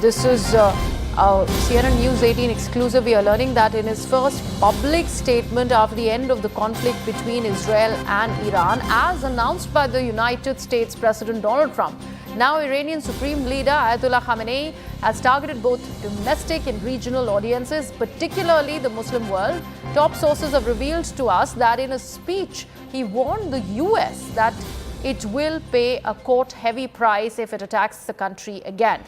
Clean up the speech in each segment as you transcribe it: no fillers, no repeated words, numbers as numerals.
This is CNN News 18 exclusive. We are learning that in his first public statement after the end of the conflict between Israel and Iran, as announced by the United States President Donald Trump, now Iranian Supreme Leader Ayatollah Khamenei has targeted both domestic and regional audiences, particularly the Muslim world. Top sources have revealed to us that in a speech, he warned the US that it will pay a court-heavy price if it attacks the country again.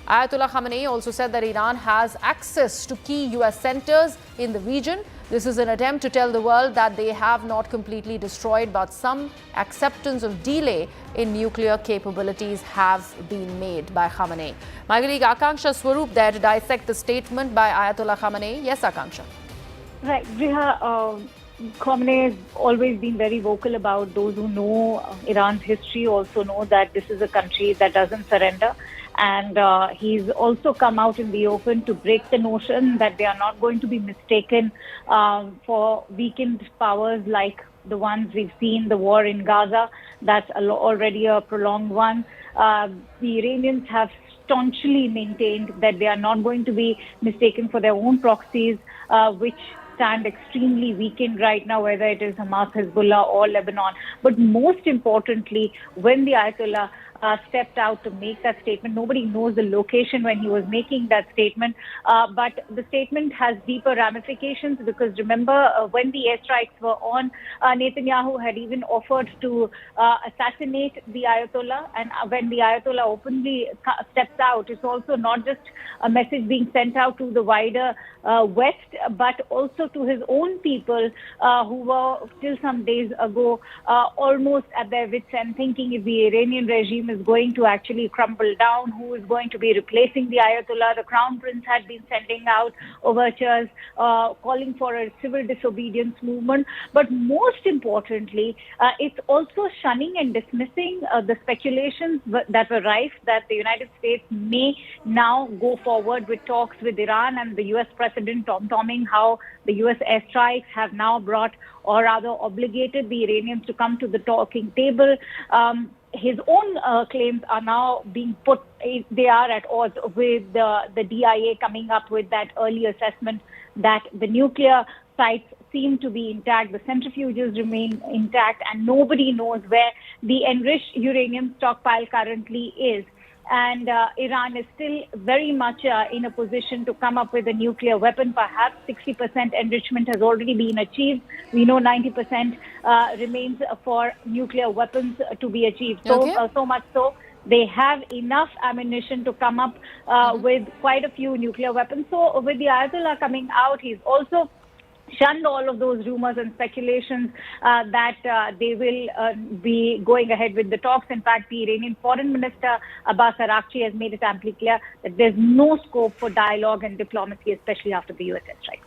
Ayatollah Khamenei also said that Iran has access to key US centers in the region. This is an attempt to tell the world that they have not completely destroyed, but some acceptance of delay in nuclear capabilities have been made by Khamenei. My colleague Akanksha Swaroop there to dissect the statement by Ayatollah Khamenei. Yes, Akanksha. Right, Riha, Khamenei has always been very vocal about those who know Iran's history also know that this is a country that doesn't surrender. And he's also come out in the open to break the notion that they are not going to be mistaken for weakened powers like the ones we've seen, the war in Gaza. That's already a prolonged one. The Iranians have staunchly maintained that they are not going to be mistaken for their own proxies, which stand extremely weakened right now, whether it is Hamas, Hezbollah or Lebanon. But most importantly, when the Ayatollah stepped out to make that statement, nobody knows the location when he was making that statement, but the statement has deeper ramifications because remember when the airstrikes were on, Netanyahu had even offered to assassinate the Ayatollah, and when the Ayatollah openly steps out, it's also not just a message being sent out to the wider West, but also to his own people who were till some days ago almost at their wits' end, thinking if the Iranian regime is going to actually crumble down, who is going to be replacing the Ayatollah. The Crown Prince had been sending out overtures calling for a civil disobedience movement. But most importantly, it's also shunning and dismissing the speculations that were rife that the United States may now go forward with talks with Iran, and the US President tom-tomming how the US airstrikes have now brought, or rather obligated, the Iranians to come to the talking table. His own claims are now being put, they are at odds with the DIA coming up with that early assessment that the nuclear sites seem to be intact, the centrifuges remain intact, and nobody knows where the enriched uranium stockpile currently is. And Iran is still very much in a position to come up with a nuclear weapon. Perhaps 60% enrichment has already been achieved. We know 90% remains for nuclear weapons to be achieved. So much so, they have enough ammunition to come up with quite a few nuclear weapons. So with the Ayatollah coming out, he's also shunned all of those rumors and speculations that they will be going ahead with the talks. In fact, the Iranian Foreign Minister Abbas Araghchi has made it amply clear that there's no scope for dialogue and diplomacy, especially after the US airstrikes.